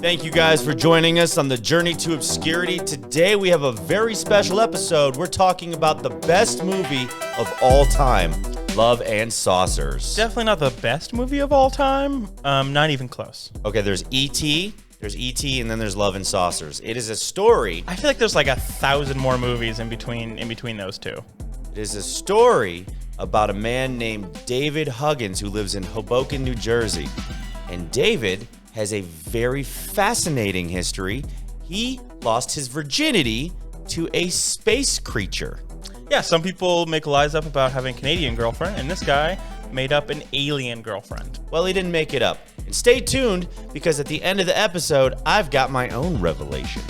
Thank you guys for joining us on the Journey to Obscurity. Today we have a very special episode. We're talking about the best movie of all time, Love and Saucers. Definitely not the best movie of all time. Not even close. Okay, there's E.T., and then there's Love and Saucers. It is a story. I feel like there's like 1,000 more movies in between those two. It is a story about a man named David Huggins who lives in Hoboken, New Jersey. And David has a very fascinating history. He lost his virginity to a space creature. Yeah, some people make lies up about having a Canadian girlfriend, and this guy made up an alien girlfriend. Well, he didn't make it up. And stay tuned, because at the end of the episode, I've got my own revelation.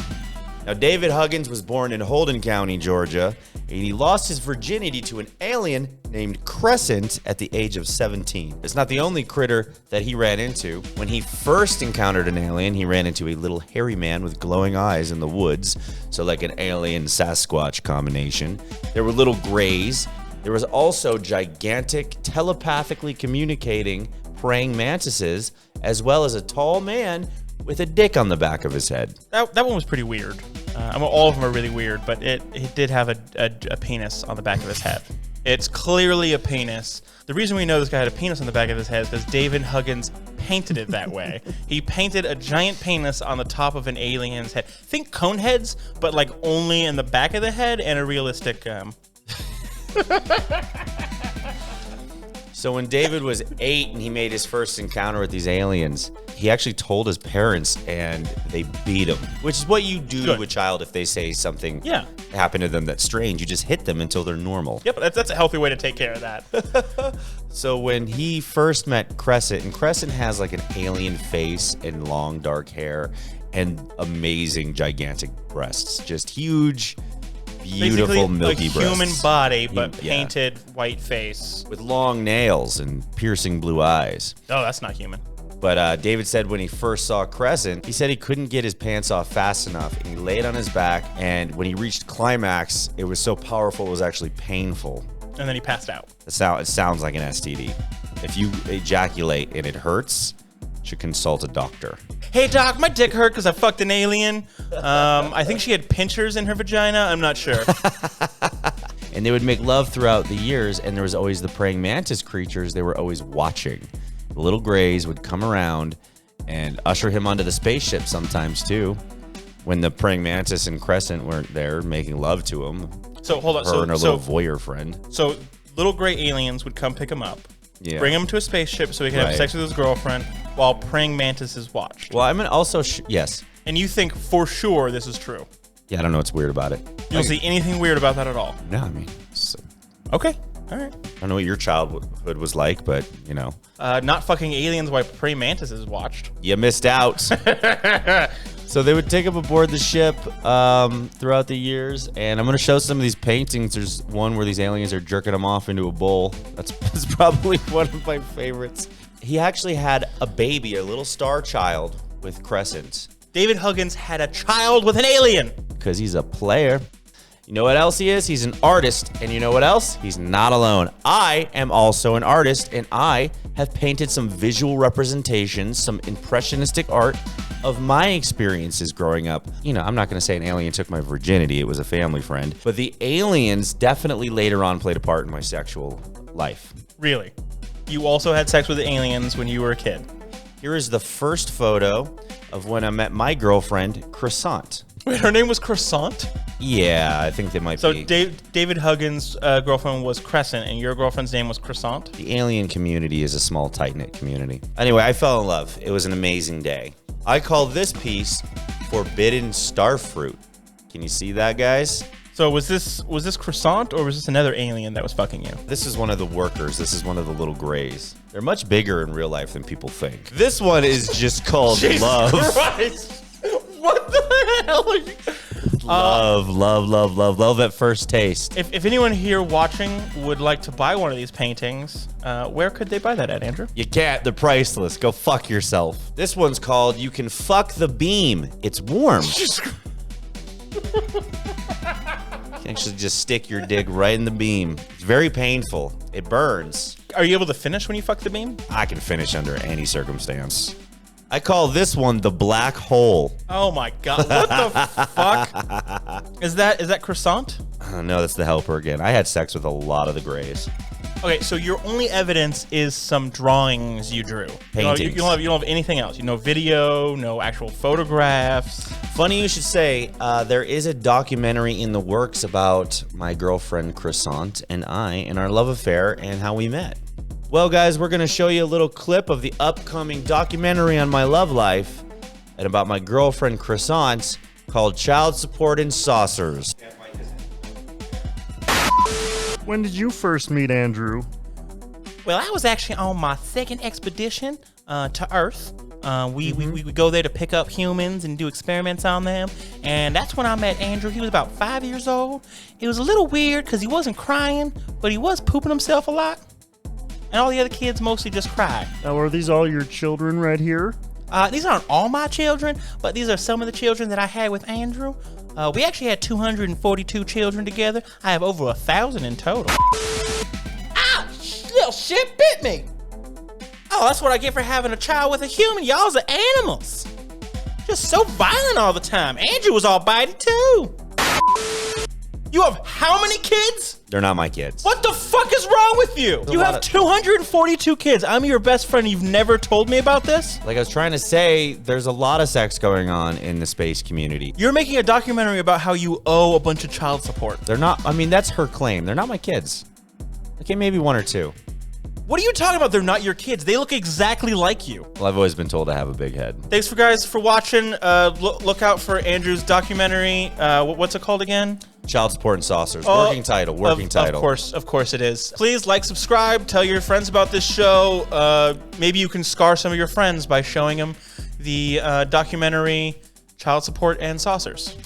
Now, David Huggins was born in Holden County, Georgia, and he lost his virginity to an alien named Crescent at the age of 17. It's not the only critter that he ran into. When he first encountered an alien, he ran into a little hairy man with glowing eyes in the woods, so like an alien-Sasquatch combination. There were little grays. There was also gigantic, telepathically communicating praying mantises, as well as a tall man with a dick on the back of his head. That one was pretty weird. All of them are really weird, but it did have a penis on the back of his head. It's clearly a penis. The reason we know this guy had a penis on the back of his head is because David Huggins painted it that way. He painted a giant penis on the top of an alien's head. Think Coneheads, but like only in the back of the head and a realistic... So when David was 8 and he made his first encounter with these aliens, he actually told his parents and they beat him, which is what you do to a child if they say something happened to them that's strange. You just hit them until they're normal. Yep, that's a healthy way to take care of that. So when he first met Crescent, and Crescent has like an alien face and long dark hair and amazing gigantic breasts, just huge, beautiful, basically milky breasts. Human body, but painted white face. With long nails and piercing blue eyes. Oh, that's not human. But David said when he first saw Crescent, he said he couldn't get his pants off fast enough, and he laid on his back, and when he reached climax, it was so powerful it was actually painful. And then he passed out. It sounds like an STD. If you ejaculate and it hurts, you should consult a doctor. Hey doc, my dick hurt because I fucked an alien. I think she had pinchers in her vagina. I'm not sure. And they would make love throughout the years, and there was always the praying mantis creatures they were always watching. The little grays would come around and usher him onto the spaceship sometimes too, when the praying mantis and Crescent weren't there making love to him. So hold on. Her and her little voyeur friend. So little gray aliens would come pick him up, bring him to a spaceship so he could have sex with his girlfriend while praying mantises watched. Well, I mean, also, yes. And you think for sure this is true? Yeah, I don't know what's weird about it. You don't see anything weird about that at all? No, I mean... Okay, all right. I don't know what your childhood was like, but, you know. Not fucking aliens while praying mantises watched. You missed out. So they would take him aboard the ship throughout the years, and I'm going to show some of these paintings. There's one where these aliens are jerking him off into a bowl. That's probably one of my favorites. He actually had a baby, a little star child, with Crescent. David Huggins had a child with an alien. Because he's a player. You know what else he is? He's an artist. And you know what else? He's not alone. I am also an artist, and I have painted some visual representations, some impressionistic art of my experiences growing up. You know, I'm not going to say an alien took my virginity. It was a family friend. But the aliens definitely later on played a part in my sexual life. Really? You also had sex with aliens when you were a kid? Here is the first photo of when I met my girlfriend, Crescent. Wait, her name was Crescent? Yeah, I think they might be. So David Huggins' girlfriend was Crescent, and your girlfriend's name was Crescent? The alien community is a small, tight-knit community. Anyway, I fell in love. It was an amazing day. I call this piece Forbidden Starfruit. Can you see that, guys? So was this Crescent, or was this another alien that was fucking you? This is one of the workers. This is one of the little grays. They're much bigger in real life than people think. This one is just called Love. Christ. What the hell are you... Love at first taste. If anyone here watching would like to buy one of these paintings, where could they buy that at, Andrew? You can't. They're priceless. Go fuck yourself. This one's called You Can Fuck the Beam. It's warm. You can actually just stick your dick right in the beam. It's very painful. It burns. Are you able to finish when you fuck the beam? I can finish under any circumstance. I call this one the black hole. Oh my God! What the fuck? Is that Crescent? No, that's the helper again. I had sex with a lot of the Greys. Okay, so your only evidence is some drawings you drew. Paintings. You don't have anything else. No video, no actual photographs. Funny you should say, there is a documentary in the works about my girlfriend Crescent and I and our love affair and how we met. Well, guys, we're going to show you a little clip of the upcoming documentary on my love life and about my girlfriend Crescent called Child Support and Saucers. When did you first meet Andrew? Well, I was actually on my second expedition to Earth. We go there to pick up humans and do experiments on them. And that's when I met Andrew. He was about 5 years old. It was a little weird because he wasn't crying, but he was pooping himself a lot. And all the other kids mostly just cried. Now, are these all your children right here? These aren't all my children, but these are some of the children that I had with Andrew. We actually had 242 children together. I have over 1,000 in total. Ow! Little shit bit me! Oh, that's what I get for having a child with a human. Y'all's are animals. Just so violent all the time. Andrew was all bitey too. You have how many kids? They're not my kids. What the fuck is wrong with you? You have 242 kids. I'm your best friend. You've never told me about this? Like I was trying to say, there's a lot of sex going on in the space community. You're making a documentary about how you owe a bunch of child support. They're not, I mean, that's her claim. They're not my kids. Okay, maybe one or two. What are you talking about? They're not your kids. They look exactly like you. Well, I've always been told I have a big head. Thanks for guys for watching. Look out for Andrew's documentary. What's it called again? Child Support and Saucers. Working title. Of course it is. Please like, subscribe, tell your friends about this show. Maybe you can scar some of your friends by showing them the documentary Child Support and Saucers.